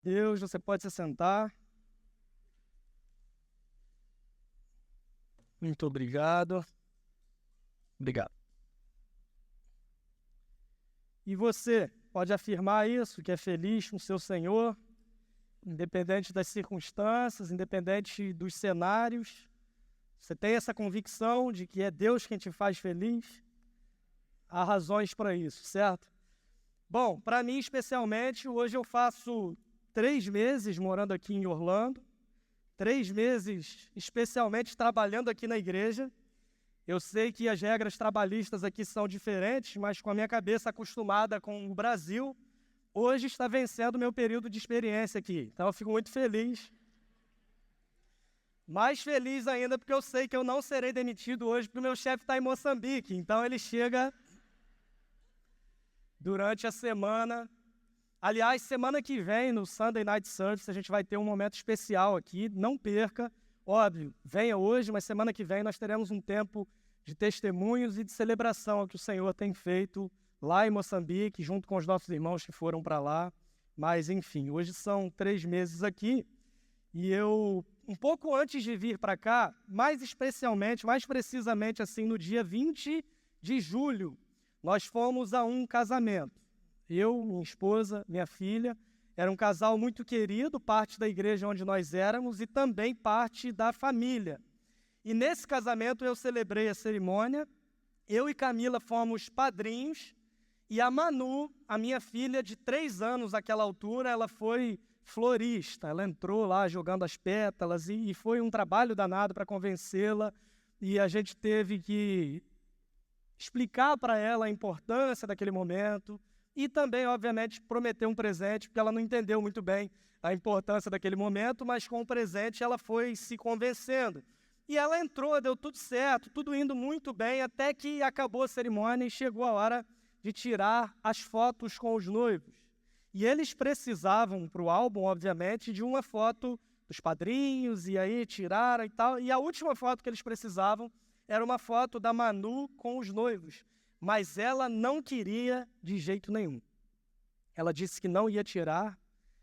Deus, você pode se sentar. Muito obrigado. Obrigado. E você pode afirmar isso, que é feliz com o seu Senhor, independente das circunstâncias, independente dos cenários. Você tem essa convicção de que é Deus quem te faz feliz? Há razões para isso, certo? Bom, para mim especialmente, hoje eu faço 3 meses morando aqui em Orlando, 3 meses especialmente trabalhando aqui na igreja. Eu sei que as regras trabalhistas aqui são diferentes, mas com a minha cabeça acostumada com o Brasil, hoje está vencendo o meu período de experiência aqui. Então eu fico muito feliz. Mais feliz ainda porque eu sei que eu não serei demitido hoje porque o meu chefe está em Moçambique. Então ele chega durante a semana. Aliás, semana que vem, no Sunday Night Service, a gente vai ter um momento especial aqui. Não perca. Óbvio, venha hoje, mas semana que vem nós teremos um tempo de testemunhos e de celebração ao que o Senhor tem feito lá em Moçambique, junto com os nossos irmãos que foram para lá. Mas, enfim, hoje são 3 meses aqui e eu, um pouco antes de vir para cá, mais especialmente, mais precisamente assim, no dia 20 de julho, nós fomos a um casamento. Eu, minha esposa, minha filha, era um casal muito querido, parte da igreja onde nós éramos e também parte da família. E nesse casamento eu celebrei a cerimônia, eu e Camila fomos padrinhos, e a Manu, a minha filha de 3 anos àquela altura, ela foi florista, ela entrou lá jogando as pétalas e foi um trabalho danado para convencê-la, e a gente teve que explicar para ela a importância daquele momento, e também, obviamente, prometer um presente, porque ela não entendeu muito bem a importância daquele momento, mas com o presente ela foi se convencendo. E ela entrou, deu tudo certo, tudo indo muito bem, até que acabou a cerimônia e chegou a hora de tirar as fotos com os noivos. E eles precisavam, para o álbum, obviamente, de uma foto dos padrinhos, e aí tiraram e tal. E a última foto que eles precisavam era uma foto da Manu com os noivos. Mas ela não queria de jeito nenhum. Ela disse que não ia tirar,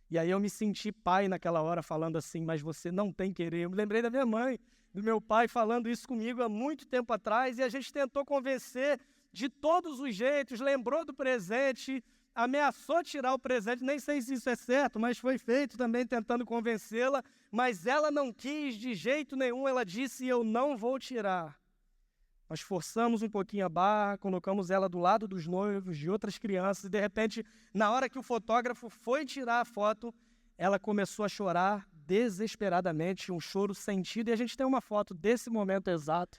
e aí eu me senti pai naquela hora falando assim, mas você não tem querer. Eu me lembrei da minha mãe, do meu pai falando isso comigo há muito tempo atrás, e a gente tentou convencer de todos os jeitos, lembrou do presente, ameaçou tirar o presente, nem sei se isso é certo, mas foi feito também tentando convencê-la, mas ela não quis de jeito nenhum, ela disse, eu não vou tirar. Nós forçamos um pouquinho a barra, colocamos ela do lado dos noivos, de outras crianças, e de repente, na hora que o fotógrafo foi tirar a foto, ela começou a chorar desesperadamente, um choro sentido, e a gente tem uma foto desse momento exato.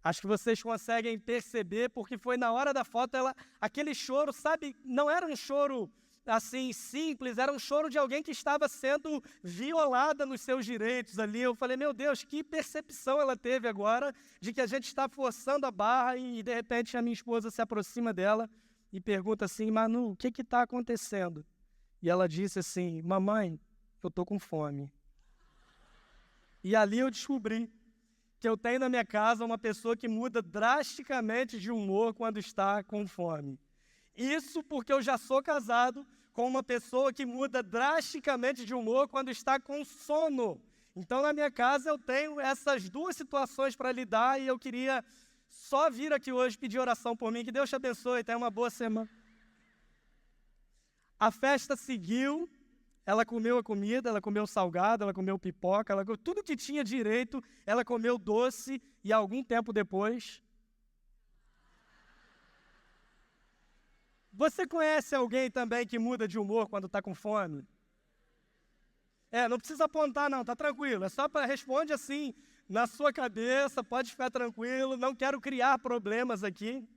Acho que vocês conseguem perceber, porque foi na hora da foto, aquele choro, sabe, não era um choro assim, simples, era um choro de alguém que estava sendo violada nos seus direitos ali. Eu falei, meu Deus, que percepção ela teve agora de que a gente está forçando a barra e de repente a minha esposa se aproxima dela e pergunta assim, Manu, o que está acontecendo? E ela disse assim, mamãe, eu estou com fome. E ali eu descobri que eu tenho na minha casa uma pessoa que muda drasticamente de humor quando está com fome. Isso porque eu já sou casado com uma pessoa que muda drasticamente de humor quando está com sono. Então, na minha casa, eu tenho essas 2 situações para lidar e eu queria só vir aqui hoje pedir oração por mim. Que Deus te abençoe, tenha uma boa semana. A festa seguiu, ela comeu a comida, ela comeu salgado, ela comeu pipoca, tudo que tinha direito, ela comeu doce e algum tempo depois... Você conhece alguém também que muda de humor quando está com fome? Não precisa apontar não, tá tranquilo. É só para responde assim, na sua cabeça, pode ficar tranquilo, não quero criar problemas aqui.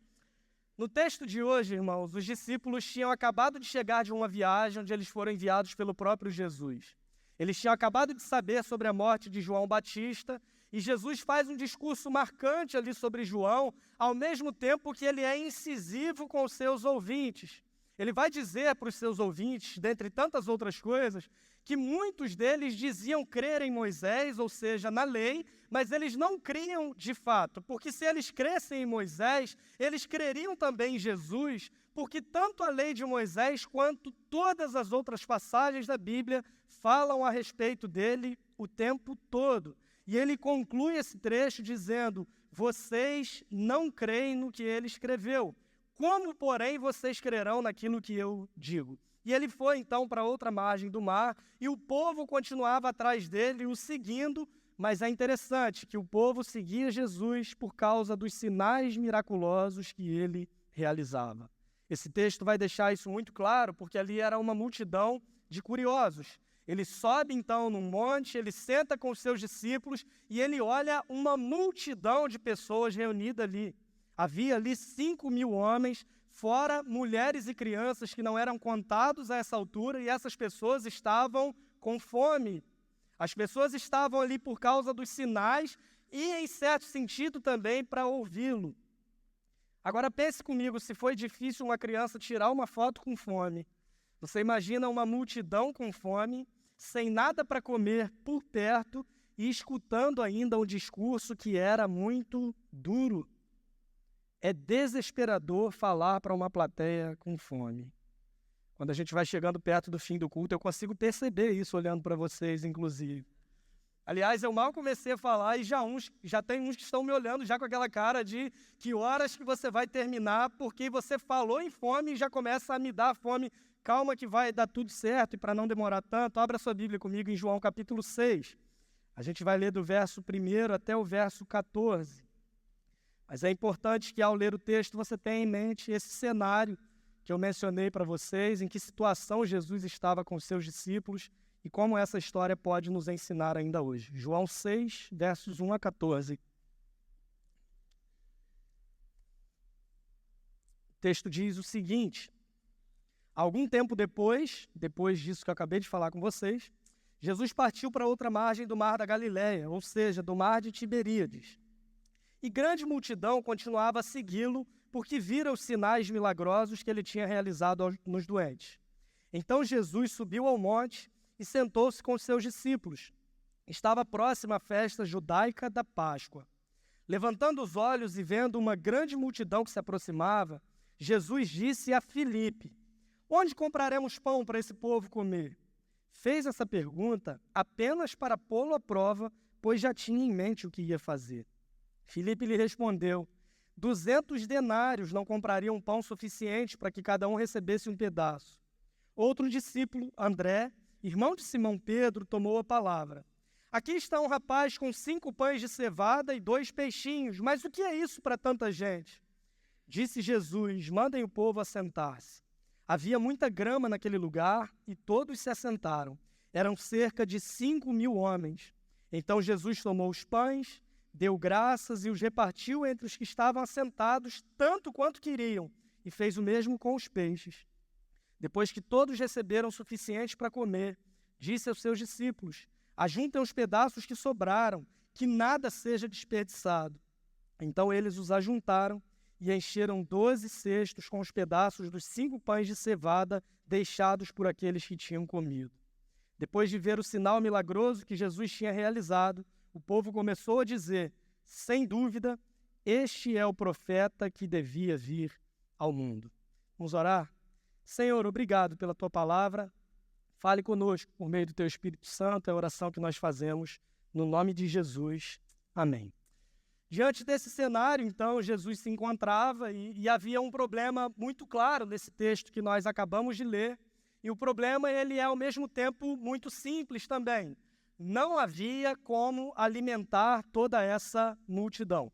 No texto de hoje, irmãos, os discípulos tinham acabado de chegar de uma viagem onde eles foram enviados pelo próprio Jesus. Eles tinham acabado de saber sobre a morte de João Batista, e Jesus faz um discurso marcante ali sobre João, ao mesmo tempo que ele é incisivo com os seus ouvintes. Ele vai dizer para os seus ouvintes, dentre tantas outras coisas, que muitos deles diziam crer em Moisés, ou seja, na lei, mas eles não criam de fato, porque se eles crescem em Moisés, eles creriam também em Jesus, porque tanto a lei de Moisés quanto todas as outras passagens da Bíblia falam a respeito dele o tempo todo. E ele conclui esse trecho dizendo: vocês não creem no que ele escreveu. Como, porém, vocês crerão naquilo que eu digo? E ele foi, então, para outra margem do mar, e o povo continuava atrás dele, o seguindo, mas é interessante que o povo seguia Jesus por causa dos sinais miraculosos que ele realizava. Esse texto vai deixar isso muito claro, porque ali era uma multidão de curiosos. Ele sobe, então, num monte, ele senta com os seus discípulos e ele olha uma multidão de pessoas reunidas ali. Havia ali 5.000 homens, fora mulheres e crianças que não eram contados a essa altura, e essas pessoas estavam com fome. As pessoas estavam ali por causa dos sinais e, em certo sentido, também para ouvi-lo. Agora pense comigo, se foi difícil uma criança tirar uma foto com fome, você imagina uma multidão com fome, sem nada para comer por perto e escutando ainda um discurso que era muito duro. É desesperador falar para uma plateia com fome. Quando a gente vai chegando perto do fim do culto, eu consigo perceber isso olhando para vocês, inclusive. Aliás, eu mal comecei a falar e já tem uns que estão me olhando já com aquela cara de que horas que você vai terminar, porque você falou em fome e já começa a me dar fome. Calma que vai dar tudo certo, e para não demorar tanto, abra sua Bíblia comigo em João capítulo 6. A gente vai ler do verso 1 até o verso 14. Mas é importante que ao ler o texto você tenha em mente esse cenário que eu mencionei para vocês, em que situação Jesus estava com seus discípulos e como essa história pode nos ensinar ainda hoje. João 6, versos 1 a 14. O texto diz o seguinte: algum tempo depois disso que eu acabei de falar com vocês, Jesus partiu para outra margem do mar da Galileia, ou seja, do mar de Tiberíades. E grande multidão continuava a segui-lo, porque vira os sinais milagrosos que ele tinha realizado nos doentes. Então Jesus subiu ao monte e sentou-se com os seus discípulos. Estava próxima a festa judaica da Páscoa. Levantando os olhos e vendo uma grande multidão que se aproximava, Jesus disse a Filipe: onde compraremos pão para esse povo comer? Fez essa pergunta apenas para pô-lo à prova, pois já tinha em mente o que ia fazer. Filipe lhe respondeu: 200 denários não comprariam pão suficiente para que cada um recebesse um pedaço. Outro discípulo, André, irmão de Simão Pedro, tomou a palavra. Aqui está um rapaz com 5 pães de cevada e 2 peixinhos, mas o que é isso para tanta gente? Disse Jesus: mandem o povo assentar-se. Havia muita grama naquele lugar e todos se assentaram. Eram cerca de 5.000 homens. Então Jesus tomou os pães, deu graças e os repartiu entre os que estavam assentados, tanto quanto queriam, e fez o mesmo com os peixes. Depois que todos receberam o suficiente para comer, disse aos seus discípulos: ajuntem os pedaços que sobraram, que nada seja desperdiçado. Então eles os ajuntaram e encheram 12 cestos com os pedaços dos 5 pães de cevada deixados por aqueles que tinham comido. Depois de ver o sinal milagroso que Jesus tinha realizado, o povo começou a dizer: sem dúvida, este é o profeta que devia vir ao mundo. Vamos orar? Senhor, obrigado pela tua palavra. Fale conosco por meio do teu Espírito Santo, é a oração que nós fazemos no nome de Jesus. Amém. Diante desse cenário, então, Jesus se encontrava e havia um problema muito claro nesse texto que nós acabamos de ler. E o problema, ele é ao mesmo tempo muito simples também. Não havia como alimentar toda essa multidão.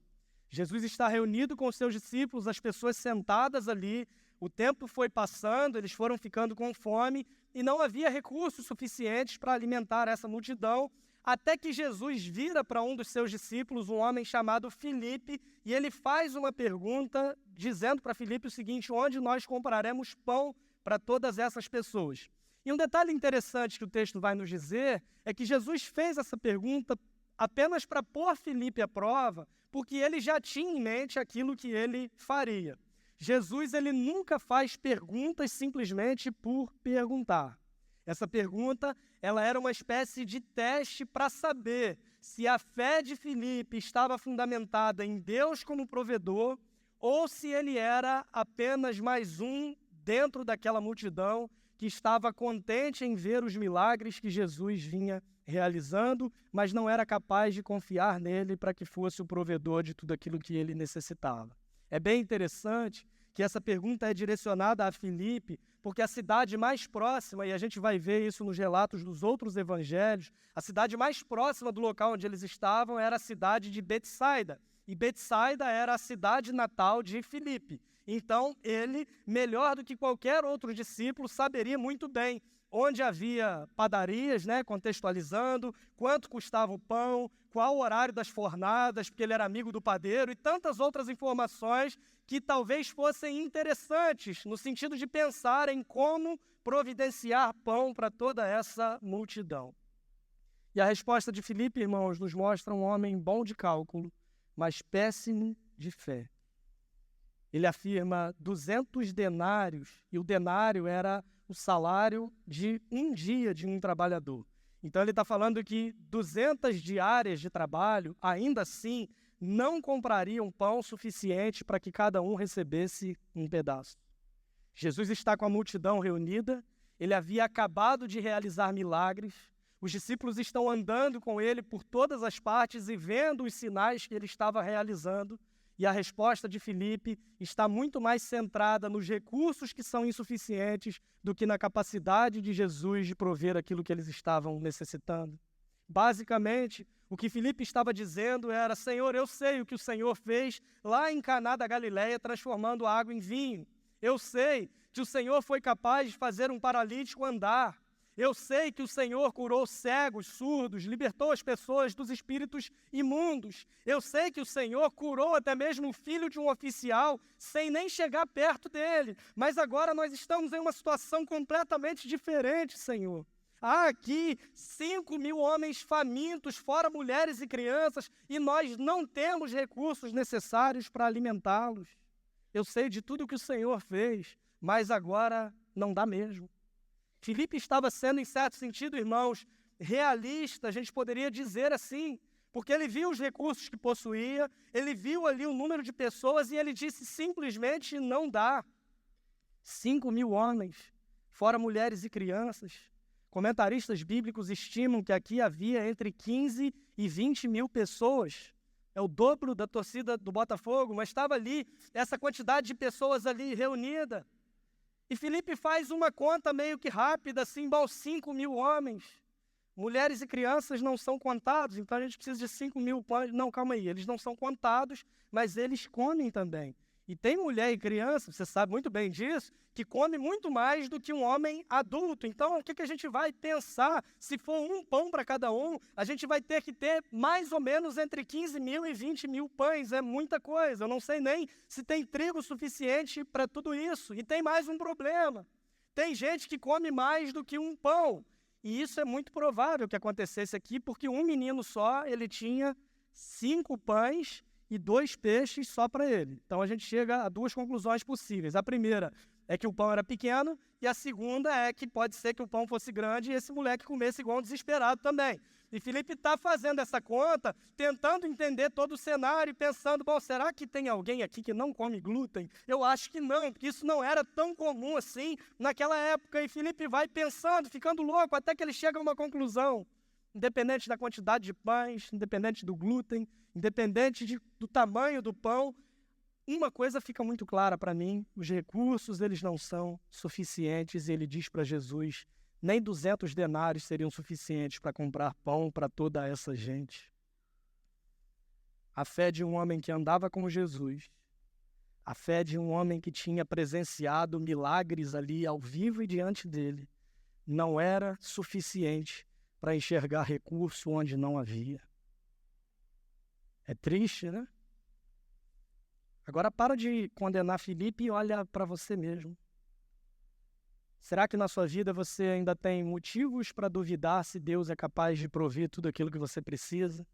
Jesus está reunido com os seus discípulos, as pessoas sentadas ali, o tempo foi passando, eles foram ficando com fome e não havia recursos suficientes para alimentar essa multidão, até que Jesus vira para um dos seus discípulos, um homem chamado Filipe, e ele faz uma pergunta dizendo para Filipe o seguinte: onde nós compraremos pão para todas essas pessoas? E um detalhe interessante que o texto vai nos dizer é que Jesus fez essa pergunta apenas para pôr Filipe à prova, porque ele já tinha em mente aquilo que ele faria. Jesus, ele nunca faz perguntas simplesmente por perguntar. Essa pergunta, ela era uma espécie de teste para saber se a fé de Filipe estava fundamentada em Deus como provedor ou se ele era apenas mais um dentro daquela multidão que estava contente em ver os milagres que Jesus vinha realizando, mas não era capaz de confiar nele para que fosse o provedor de tudo aquilo que ele necessitava. É bem interessante que essa pergunta é direcionada a Filipe, porque a cidade mais próxima, e a gente vai ver isso nos relatos dos outros evangelhos, a cidade mais próxima do local onde eles estavam era a cidade de Betsaida. E Betsaida era a cidade natal de Filipe. Então, ele, melhor do que qualquer outro discípulo, saberia muito bem onde havia padarias, contextualizando, quanto custava o pão, qual o horário das fornadas, porque ele era amigo do padeiro, e tantas outras informações que talvez fossem interessantes, no sentido de pensar em como providenciar pão para toda essa multidão. E a resposta de Filipe, irmãos, nos mostra um homem bom de cálculo, mas péssimo de fé. Ele afirma 200 denários, e o denário era o salário de um dia de um trabalhador. Então ele está falando que 200 diárias de trabalho, ainda assim, não comprariam pão suficiente para que cada um recebesse um pedaço. Jesus está com a multidão reunida, ele havia acabado de realizar milagres, os discípulos estão andando com ele por todas as partes e vendo os sinais que ele estava realizando, e a resposta de Filipe está muito mais centrada nos recursos que são insuficientes do que na capacidade de Jesus de prover aquilo que eles estavam necessitando. Basicamente, o que Filipe estava dizendo era: Senhor, eu sei o que o Senhor fez lá em Caná da Galileia, transformando a água em vinho. Eu sei que o Senhor foi capaz de fazer um paralítico andar. Eu sei que o Senhor curou cegos, surdos, libertou as pessoas dos espíritos imundos. Eu sei que o Senhor curou até mesmo o filho de um oficial sem nem chegar perto dele. Mas agora nós estamos em uma situação completamente diferente, Senhor. Há aqui 5.000 homens famintos, fora mulheres e crianças, e nós não temos recursos necessários para alimentá-los. Eu sei de tudo que o Senhor fez, mas agora não dá mesmo. Filipe estava sendo, em certo sentido, irmãos, realista, a gente poderia dizer assim, porque ele viu os recursos que possuía, ele viu ali o número de pessoas e ele disse simplesmente: não dá. 5.000 homens, fora mulheres e crianças. Comentaristas bíblicos estimam que aqui havia entre 15 e 20 mil pessoas. É o dobro da torcida do Botafogo, mas estava ali essa quantidade de pessoas ali reunida. E Filipe faz uma conta meio que rápida, assim, 5.000 homens. Mulheres e crianças não são contados, então a gente precisa de 5.000 pães. Não, calma aí, eles não são contados, mas eles comem também. E tem mulher e criança, você sabe muito bem disso, que come muito mais do que um homem adulto. Então, o que a gente vai pensar? Se for um pão para cada um, a gente vai ter que ter mais ou menos entre 15.000 e 20.000 pães. É muita coisa. Eu não sei nem se tem trigo suficiente para tudo isso. E tem mais um problema. Tem gente que come mais do que um pão. E isso é muito provável que acontecesse aqui, porque um menino só, ele tinha 5 pães e 2 peixes só para ele. Então, a gente chega a 2 conclusões possíveis. A primeira é que o pão era pequeno, e a segunda é que pode ser que o pão fosse grande e esse moleque comesse igual um desesperado também. E Filipe está fazendo essa conta, tentando entender todo o cenário e pensando: bom, será que tem alguém aqui que não come glúten? Eu acho que não, porque isso não era tão comum assim naquela época. E Filipe vai pensando, ficando louco, até que ele chega a uma conclusão. Independente da quantidade de pães, independente do glúten, independente do tamanho do pão, uma coisa fica muito clara para mim: os recursos eles não são suficientes. E ele diz para Jesus: nem 200 denários seriam suficientes para comprar pão para toda essa gente. A fé de um homem que andava com Jesus, a fé de um homem que tinha presenciado milagres ali ao vivo e diante dele, não era suficiente para enxergar recurso onde não havia. É triste, né? Agora para de condenar Filipe e olha para você mesmo. Será que na sua vida você ainda tem motivos para duvidar se Deus é capaz de prover tudo aquilo que você precisa?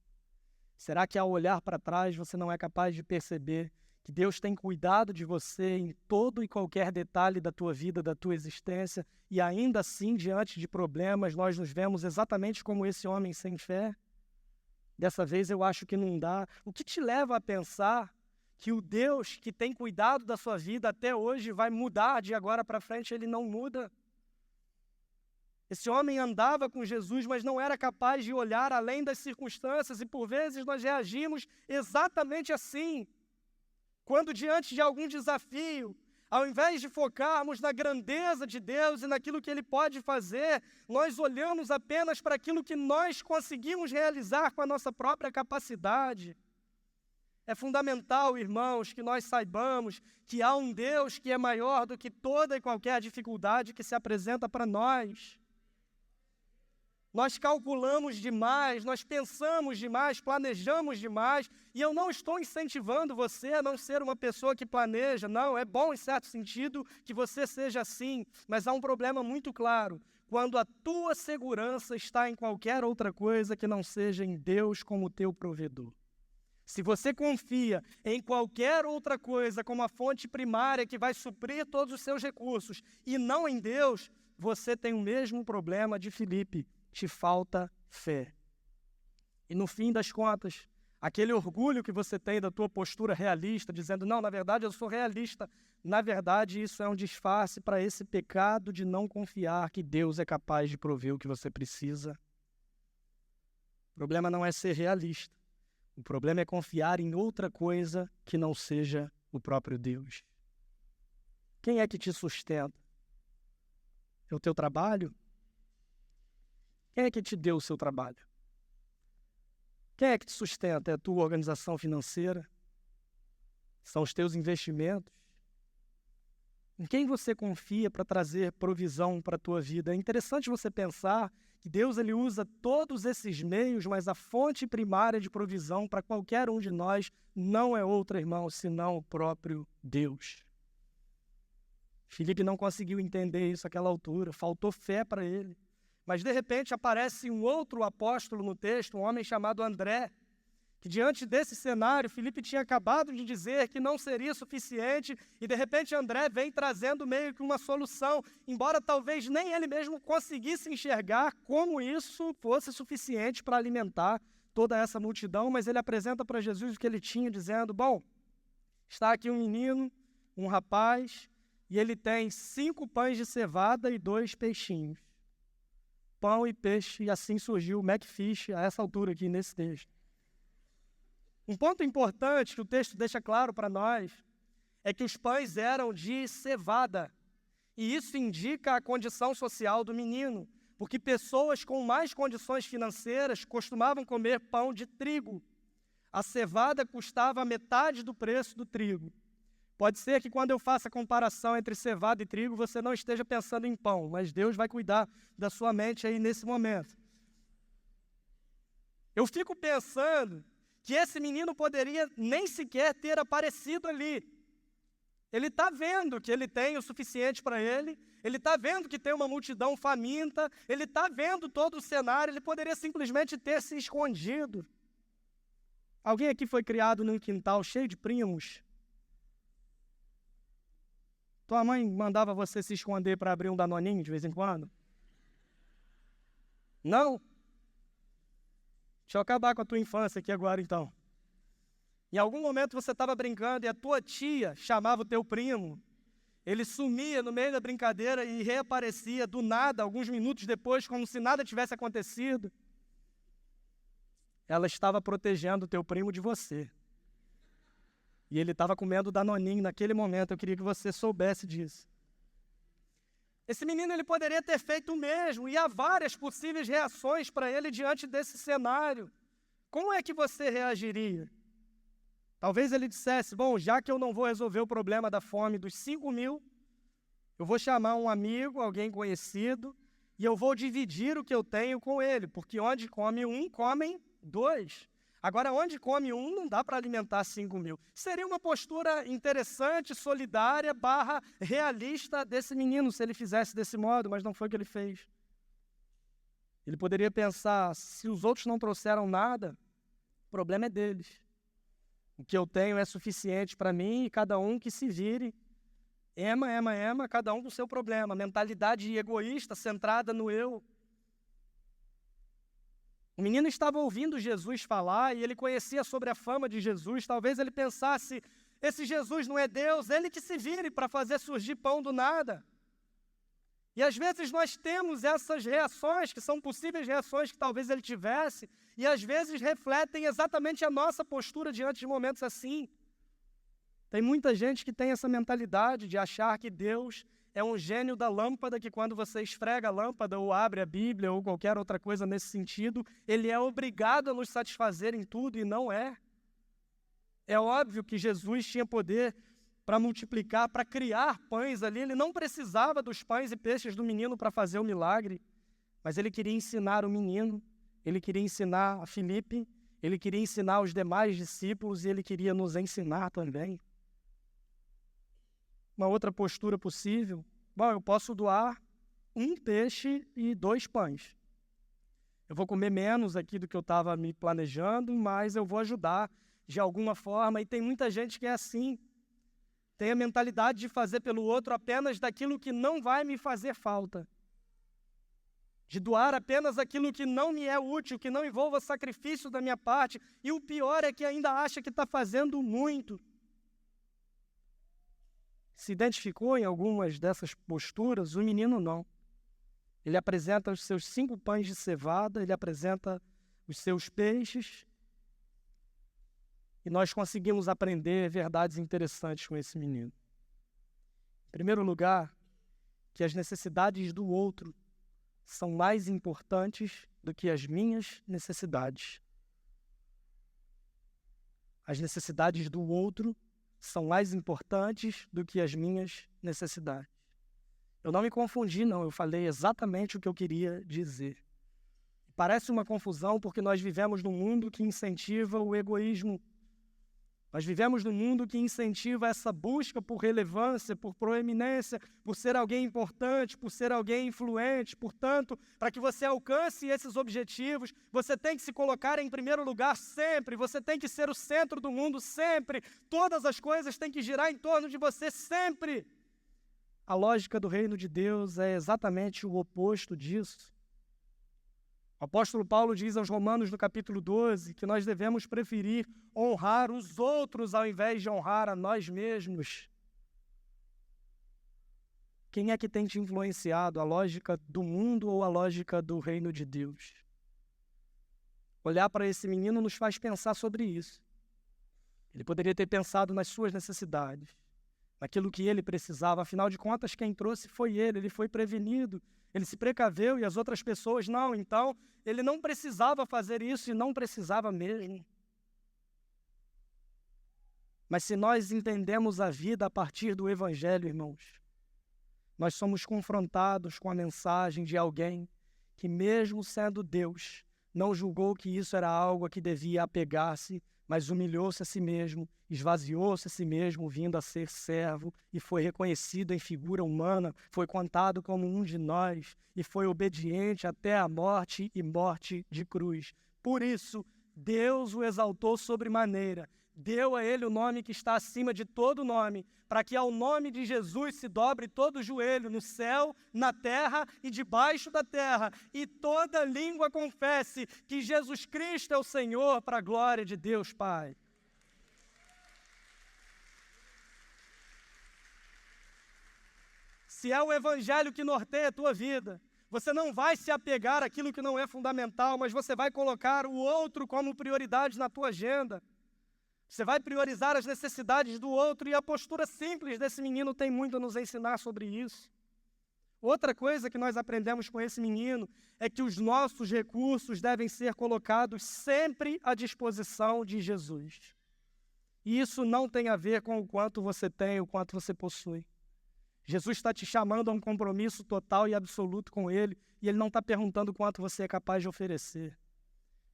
Será que ao olhar para trás você não é capaz de perceber que Deus tem cuidado de você em todo e qualquer detalhe da tua vida, da tua existência, e ainda assim, diante de problemas, nós nos vemos exatamente como esse homem sem fé? Dessa vez eu acho que não dá. O que te leva a pensar que o Deus que tem cuidado da sua vida até hoje vai mudar de agora para frente? Ele não muda. Esse homem andava com Jesus, mas não era capaz de olhar além das circunstâncias, e por vezes nós reagimos exatamente assim. Quando diante de algum desafio, ao invés de focarmos na grandeza de Deus e naquilo que Ele pode fazer, nós olhamos apenas para aquilo que nós conseguimos realizar com a nossa própria capacidade. É fundamental, irmãos, que nós saibamos que há um Deus que é maior do que toda e qualquer dificuldade que se apresenta para nós. Nós calculamos demais, nós pensamos demais, planejamos demais, e eu não estou incentivando você a não ser uma pessoa que planeja. Não, é bom em certo sentido que você seja assim, mas há um problema muito claro. Quando a tua segurança está em qualquer outra coisa que não seja em Deus como teu provedor. Se você confia em qualquer outra coisa como a fonte primária que vai suprir todos os seus recursos e não em Deus, você tem o mesmo problema de Filipe, te falta fé. E no fim das contas, aquele orgulho que você tem da tua postura realista, dizendo, não, na verdade eu sou realista, na verdade isso é um disfarce para esse pecado de não confiar que Deus é capaz de prover o que você precisa. O problema não é ser realista. O problema é confiar em outra coisa que não seja o próprio Deus. Quem é que te sustenta? É o teu trabalho? Quem é que te deu o seu trabalho? Quem é que te sustenta? É a tua organização financeira? São os teus investimentos? Em quem você confia para trazer provisão para a tua vida? É interessante você pensar que Deus ele usa todos esses meios, mas a fonte primária de provisão para qualquer um de nós não é outra, irmão, senão o próprio Deus. Filipe não conseguiu entender isso àquela altura, faltou fé para ele. Mas, de repente, aparece um outro apóstolo no texto, um homem chamado André, que diante desse cenário, Filipe tinha acabado de dizer que não seria suficiente, e de repente André vem trazendo meio que uma solução, embora talvez nem ele mesmo conseguisse enxergar como isso fosse suficiente para alimentar toda essa multidão, mas ele apresenta para Jesus o que ele tinha, dizendo, bom, está aqui um menino, um rapaz, e ele tem 5 pães de cevada e 2 peixinhos. Pão e peixe, e assim surgiu o Macfish a essa altura aqui nesse texto. Um ponto importante que o texto deixa claro para nós é que os pães eram de cevada, e isso indica a condição social do menino, porque pessoas com mais condições financeiras costumavam comer pão de trigo. A cevada custava a metade do preço do trigo. Pode ser que quando eu faça a comparação entre cevada e trigo, você não esteja pensando em pão, mas Deus vai cuidar da sua mente aí nesse momento. Eu fico pensando que esse menino poderia nem sequer ter aparecido ali. Ele está vendo que ele tem o suficiente para ele está vendo que tem uma multidão faminta, ele está vendo todo o cenário, ele poderia simplesmente ter se escondido. Alguém aqui foi criado num quintal cheio de primos? Tua mãe mandava você se esconder para abrir um danoninho de vez em quando? Não? Deixa eu acabar com a tua infância aqui agora, então. Em algum momento você estava brincando e a tua tia chamava o teu primo. Ele sumia no meio da brincadeira e reaparecia do nada, alguns minutos depois, como se nada tivesse acontecido. Ela estava protegendo o teu primo de você. E ele estava comendo danoninho naquele momento. Eu queria que você soubesse disso. Esse menino ele poderia ter feito o mesmo, e há várias possíveis reações para ele diante desse cenário. Como é que você reagiria? Talvez ele dissesse, bom, já que eu não vou resolver o problema da fome dos 5.000, eu vou chamar um amigo, alguém conhecido, e eu vou dividir o que eu tenho com ele, porque onde come um, comem 2. Agora, onde come um, não dá para alimentar 5.000. Seria uma postura interessante, solidária, realista desse menino, se ele fizesse desse modo, mas não foi o que ele fez. Ele poderia pensar, se os outros não trouxeram nada, o problema é deles. O que eu tenho é suficiente para mim e cada um que se vire. Ema, cada um com o seu problema. Mentalidade egoísta, centrada no eu. O menino estava ouvindo Jesus falar e ele conhecia sobre a fama de Jesus. Talvez ele pensasse, esse Jesus não é Deus, ele que se vire para fazer surgir pão do nada. E às vezes nós temos essas reações, que são possíveis reações que talvez ele tivesse, e às vezes refletem exatamente a nossa postura diante de momentos assim. Tem muita gente que tem essa mentalidade de achar que Deus é um gênio da lâmpada, que quando você esfrega a lâmpada ou abre a Bíblia ou qualquer outra coisa nesse sentido, ele é obrigado a nos satisfazer em tudo, e não é. É óbvio que Jesus tinha poder para multiplicar, para criar pães ali. Ele não precisava dos pães e peixes do menino para fazer o milagre, mas ele queria ensinar o menino, ele queria ensinar a Filipe, ele queria ensinar os demais discípulos e ele queria nos ensinar também. Uma outra postura possível, bom, eu posso doar um peixe e 2 pães. Eu vou comer menos aqui do que eu estava me planejando, mas eu vou ajudar de alguma forma. E tem muita gente que é assim, tem a mentalidade de fazer pelo outro apenas daquilo que não vai me fazer falta, de doar apenas aquilo que não me é útil, que não envolva sacrifício da minha parte, e o pior é que ainda acha que está fazendo muito. Se identificou em algumas dessas posturas? O menino não. Ele apresenta os seus 5 pães de cevada, ele apresenta os seus peixes, e nós conseguimos aprender verdades interessantes com esse menino. Em primeiro lugar, que as necessidades do outro são mais importantes do que as minhas necessidades. As necessidades do outro são mais importantes do que as minhas necessidades. Eu não me confundi, não. Eu falei exatamente o que eu queria dizer. Parece uma confusão porque nós vivemos num mundo que incentiva o egoísmo. Nós vivemos num mundo que incentiva essa busca por relevância, por proeminência, por ser alguém importante, por ser alguém influente. Portanto, para que você alcance esses objetivos, você tem que se colocar em primeiro lugar sempre, você tem que ser o centro do mundo sempre, todas as coisas têm que girar em torno de você sempre. A lógica do reino de Deus é exatamente o oposto disso. O apóstolo Paulo diz aos Romanos, no capítulo 12, que nós devemos preferir honrar os outros ao invés de honrar a nós mesmos. Quem é que tem te influenciado, a lógica do mundo ou a lógica do reino de Deus? Olhar para esse menino nos faz pensar sobre isso. Ele poderia ter pensado nas suas necessidades, naquilo que ele precisava. Afinal de contas, quem trouxe foi ele foi prevenido. Ele se precaveu e as outras pessoas não. Então, ele não precisava fazer isso e não precisava mesmo. Mas se nós entendemos a vida a partir do Evangelho, irmãos, nós somos confrontados com a mensagem de alguém que, mesmo sendo Deus, não julgou que isso era algo a que devia apegar-se, mas humilhou-se a si mesmo, esvaziou-se a si mesmo, vindo a ser servo, e foi reconhecido em figura humana, foi contado como um de nós, e foi obediente até a morte e morte de cruz. Por isso, Deus o exaltou sobremaneira, deu a ele o nome que está acima de todo nome, para que ao nome de Jesus se dobre todo o joelho no céu, na terra e debaixo da terra, e toda língua confesse que Jesus Cristo é o Senhor, para a glória de Deus Pai. Se é o Evangelho que norteia a tua vida, você não vai se apegar àquilo que não é fundamental, mas você vai colocar o outro como prioridade na tua agenda. Você vai priorizar as necessidades do outro, e a postura simples desse menino tem muito a nos ensinar sobre isso. Outra coisa que nós aprendemos com esse menino é que os nossos recursos devem ser colocados sempre à disposição de Jesus. E isso não tem a ver com o quanto você tem, o quanto você possui. Jesus está te chamando a um compromisso total e absoluto com Ele, e Ele não está perguntando quanto você é capaz de oferecer.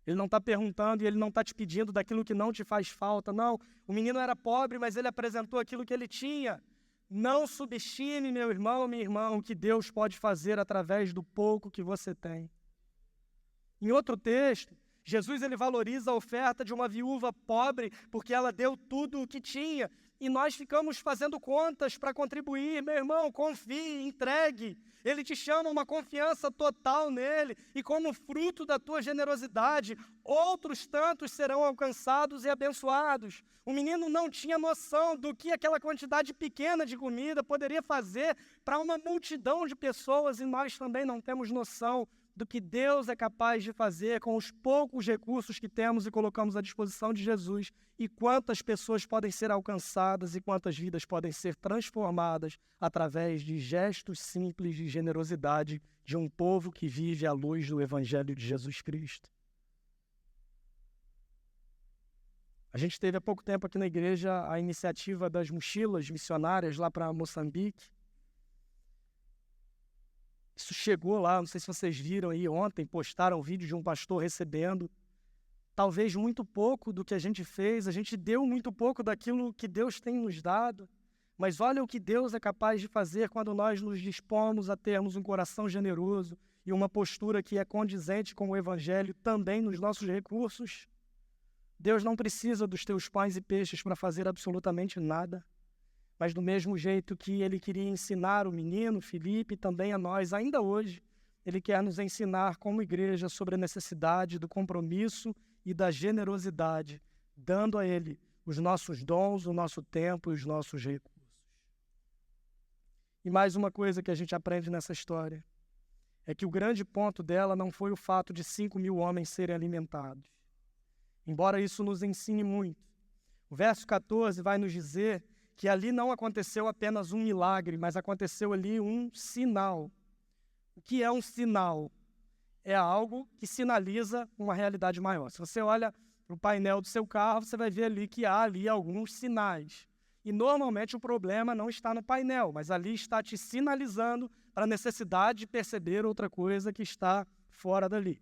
Ele não está perguntando e Ele não está te pedindo daquilo que não te faz falta. Não, o menino era pobre, mas ele apresentou aquilo que ele tinha. Não subestime, meu irmão, minha irmã, o que Deus pode fazer através do pouco que você tem. Em outro texto, Jesus ele valoriza a oferta de uma viúva pobre porque ela deu tudo o que tinha. e nós ficamos fazendo contas para contribuir. Meu irmão, confie, entregue. Ele te chama uma confiança total nele, e como fruto da tua generosidade, outros tantos serão alcançados e abençoados. O menino não tinha noção do que aquela quantidade pequena de comida poderia fazer para uma multidão de pessoas, e nós também não temos noção do que Deus é capaz de fazer com os poucos recursos que temos e colocamos à disposição de Jesus, e quantas pessoas podem ser alcançadas e quantas vidas podem ser transformadas através de gestos simples de generosidade de um povo que vive à luz do Evangelho de Jesus Cristo. A gente teve há pouco tempo aqui na igreja a iniciativa das mochilas missionárias lá para Moçambique. Isso chegou lá, não sei se vocês viram aí ontem, postaram um vídeo de um pastor recebendo. Talvez muito pouco do que a gente fez, a gente deu muito pouco daquilo que Deus tem nos dado, mas olha o que Deus é capaz de fazer quando nós nos dispomos a termos um coração generoso e uma postura que é condizente com o Evangelho também nos nossos recursos. Deus não precisa dos teus pães e peixes para fazer absolutamente nada. Mas do mesmo jeito que ele queria ensinar o menino Filipe, também a nós, ainda hoje, ele quer nos ensinar como igreja sobre a necessidade do compromisso e da generosidade, dando a ele os nossos dons, o nosso tempo e os nossos recursos. E mais uma coisa que a gente aprende nessa história é que o grande ponto dela não foi o fato de 5.000 homens serem alimentados. Embora isso nos ensine muito. O verso 14 vai nos dizer que ali não aconteceu apenas um milagre, mas aconteceu ali um sinal. O que é um sinal? É algo que sinaliza uma realidade maior. Se você olha para o painel do seu carro, você vai ver ali que há ali alguns sinais. E normalmente o problema não está no painel, mas ali está te sinalizando para a necessidade de perceber outra coisa que está fora dali.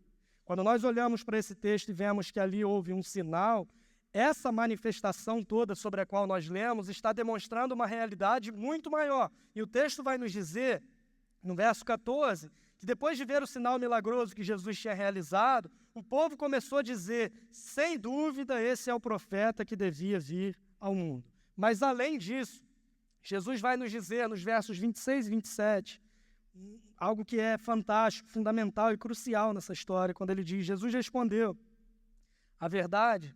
Quando nós olhamos para esse texto e vemos que ali houve um sinal, essa manifestação toda sobre a qual nós lemos está demonstrando uma realidade muito maior. E o texto vai nos dizer, no verso 14, que depois de ver o sinal milagroso que Jesus tinha realizado, o povo começou a dizer, sem dúvida, esse é o profeta que devia vir ao mundo. Mas além disso, Jesus vai nos dizer nos versos 26 e 27, algo que é fantástico, fundamental e crucial nessa história, quando ele diz, Jesus respondeu, a verdade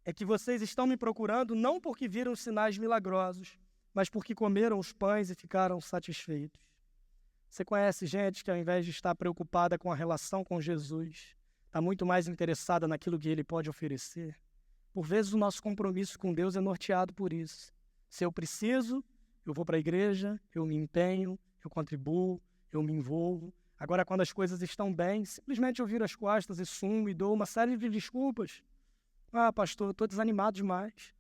é que vocês estão me procurando não porque viram sinais milagrosos, mas porque comeram os pães e ficaram satisfeitos. Você conhece gente que, ao invés de estar preocupada com a relação com Jesus, está muito mais interessada naquilo que ele pode oferecer? Por vezes o nosso compromisso com Deus é norteado por isso. Se eu preciso, eu vou para a igreja, eu me empenho, eu contribuo, eu me envolvo. Agora, quando as coisas estão bem, simplesmente eu viro as costas e sumo e dou uma série de desculpas. Ah, pastor, eu estou desanimado demais.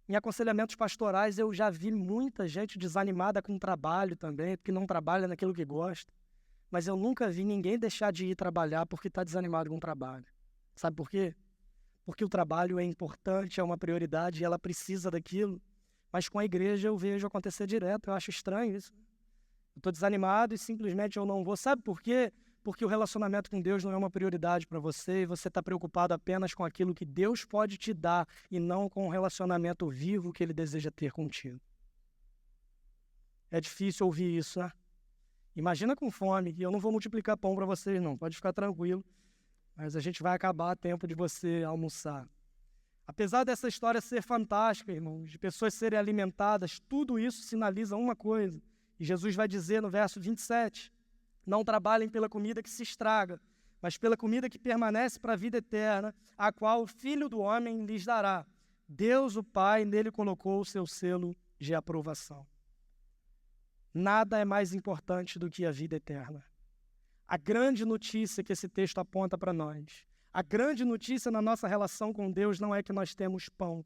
Em aconselhamentos pastorais, eu já vi muita gente desanimada com o trabalho também, porque não trabalha naquilo que gosta. Mas eu nunca vi ninguém deixar de ir trabalhar porque está desanimado com o trabalho. Sabe por quê? Porque o trabalho é importante, é uma prioridade e ela precisa daquilo. Mas com a igreja eu vejo acontecer direto, eu acho estranho isso. Eu estou desanimado e simplesmente eu não vou. Sabe por quê? Porque o relacionamento com Deus não é uma prioridade para você e você está preocupado apenas com aquilo que Deus pode te dar e não com o relacionamento vivo que Ele deseja ter contigo. É difícil ouvir isso, né? Imagina com fome, e eu não vou multiplicar pão para vocês não, pode ficar tranquilo, mas a gente vai acabar a tempo de você almoçar. Apesar dessa história ser fantástica, irmãos, de pessoas serem alimentadas, tudo isso sinaliza uma coisa. E Jesus vai dizer no verso 27, não trabalhem pela comida que se estraga, mas pela comida que permanece para a vida eterna, a qual o Filho do Homem lhes dará. Deus, o Pai, nele colocou o seu selo de aprovação. Nada é mais importante do que a vida eterna. A grande notícia que esse texto aponta para nós, a grande notícia na nossa relação com Deus não é que nós temos pão,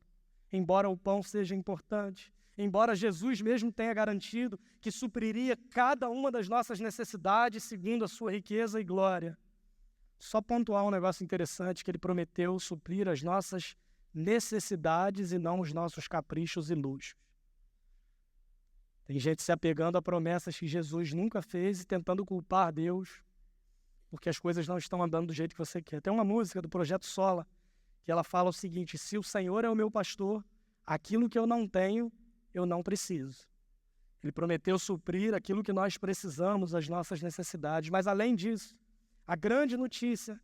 embora o pão seja importante, embora Jesus mesmo tenha garantido que supriria cada uma das nossas necessidades segundo a sua riqueza e glória. Só pontuar um negócio interessante, que ele prometeu suprir as nossas necessidades e não os nossos caprichos e luxos. Tem gente se apegando a promessas que Jesus nunca fez e tentando culpar Deus porque as coisas não estão andando do jeito que você quer. Tem uma música do Projeto Sola que ela fala o seguinte: se o Senhor é o meu pastor, aquilo que eu não tenho, eu não preciso. Ele prometeu suprir aquilo que nós precisamos, as nossas necessidades. Mas, além disso, a grande notícia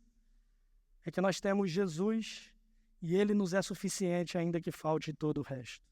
é que nós temos Jesus e Ele nos é suficiente, ainda que falte todo o resto.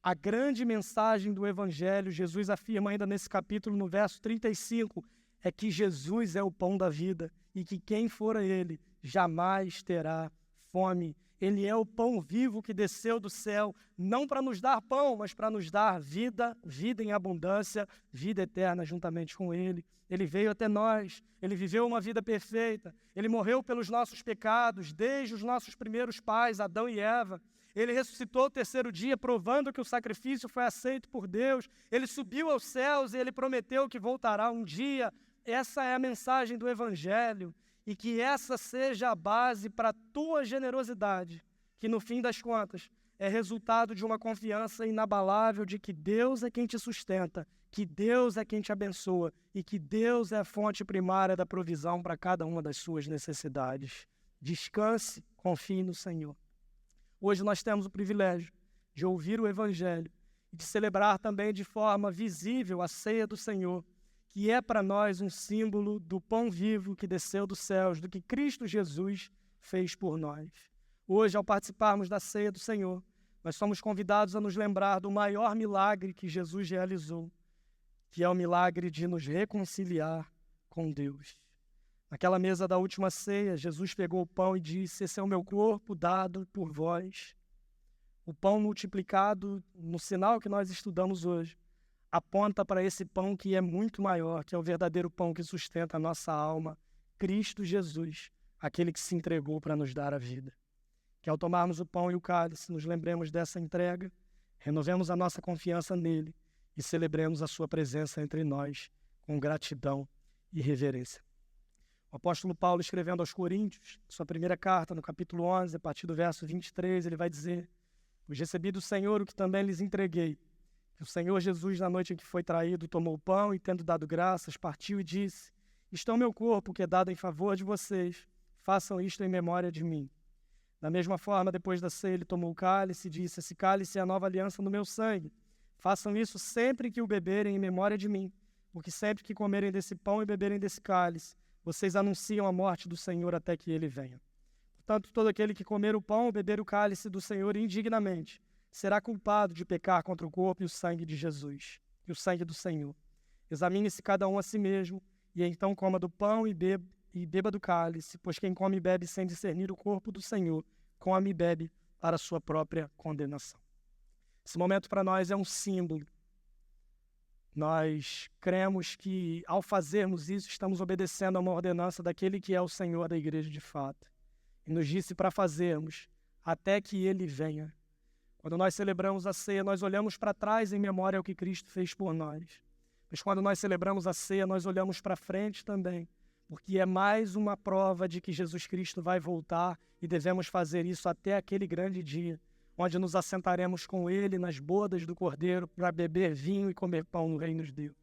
A grande mensagem do Evangelho, Jesus afirma ainda nesse capítulo, no verso 35, é que Jesus é o pão da vida e que quem for a Ele jamais terá fome. Ele é o pão vivo que desceu do céu, não para nos dar pão, mas para nos dar vida, vida em abundância, vida eterna juntamente com Ele. Ele veio até nós, Ele viveu uma vida perfeita, Ele morreu pelos nossos pecados, desde os nossos primeiros pais, Adão e Eva. Ele ressuscitou o terceiro dia, provando que o sacrifício foi aceito por Deus. Ele subiu aos céus e Ele prometeu que voltará um dia. Essa é a mensagem do Evangelho. E que essa seja a base para a tua generosidade, que no fim das contas é resultado de uma confiança inabalável de que Deus é quem te sustenta, que Deus é quem te abençoa e que Deus é a fonte primária da provisão para cada uma das suas necessidades. Descanse, confie no Senhor. Hoje nós temos o privilégio de ouvir o Evangelho e de celebrar também de forma visível a ceia do Senhor, que é para nós um símbolo do pão vivo que desceu dos céus, do que Cristo Jesus fez por nós. Hoje, ao participarmos da ceia do Senhor, nós somos convidados a nos lembrar do maior milagre que Jesus realizou, que é o milagre de nos reconciliar com Deus. Naquela mesa da última ceia, Jesus pegou o pão e disse: "Esse é o meu corpo dado por vós." O pão multiplicado, no sinal que nós estudamos hoje, aponta para esse pão que é muito maior, que é o verdadeiro pão que sustenta a nossa alma, Cristo Jesus, aquele que se entregou para nos dar a vida. Que ao tomarmos o pão e o cálice, nos lembremos dessa entrega, renovemos a nossa confiança nele e celebremos a sua presença entre nós com gratidão e reverência. O apóstolo Paulo, escrevendo aos Coríntios, sua primeira carta, no capítulo 11, a partir do verso 23, ele vai dizer: "Pois recebi do Senhor o que também lhes entreguei, que o Senhor Jesus, na noite em que foi traído, tomou o pão e, tendo dado graças, partiu e disse: Isto é o meu corpo, que é dado em favor de vocês. Façam isto em memória de mim. Da mesma forma, depois da ceia, ele tomou o cálice e disse: Esse cálice é a nova aliança no meu sangue. Façam isso sempre que o beberem em memória de mim, porque sempre que comerem desse pão e beberem desse cálice, vocês anunciam a morte do Senhor até que ele venha. Portanto, todo aquele que comer o pão ou beber o cálice do Senhor indignamente será culpado de pecar contra o corpo e o sangue de Jesus, e o sangue do Senhor. Examine-se cada um a si mesmo, e então coma do pão e beba do cálice, pois quem come e bebe sem discernir o corpo do Senhor, come e bebe para a sua própria condenação." Esse momento para nós é um símbolo. Nós cremos que, ao fazermos isso, estamos obedecendo a uma ordenança daquele que é o Senhor da igreja de fato. E nos disse para fazermos até que ele venha. Quando nós celebramos a ceia, nós olhamos para trás em memória ao que Cristo fez por nós. Mas quando nós celebramos a ceia, nós olhamos para frente também, porque é mais uma prova de que Jesus Cristo vai voltar e devemos fazer isso até aquele grande dia, onde nos assentaremos com Ele nas bodas do Cordeiro para beber vinho e comer pão no reino de Deus.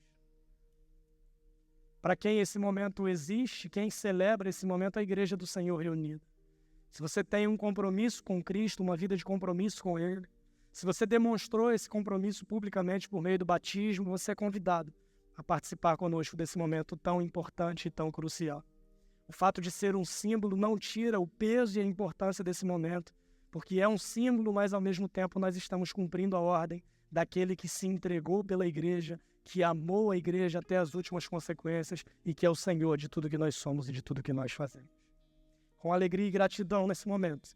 Para quem esse momento existe, quem celebra esse momento é a Igreja do Senhor reunida. Se você tem um compromisso com Cristo, uma vida de compromisso com Ele, se você demonstrou esse compromisso publicamente por meio do batismo, você é convidado a participar conosco desse momento tão importante e tão crucial. O fato de ser um símbolo não tira o peso e a importância desse momento, porque é um símbolo, mas ao mesmo tempo nós estamos cumprindo a ordem daquele que se entregou pela igreja, que amou a igreja até as últimas consequências e que é o Senhor de tudo que nós somos e de tudo que nós fazemos. Com alegria e gratidão nesse momento,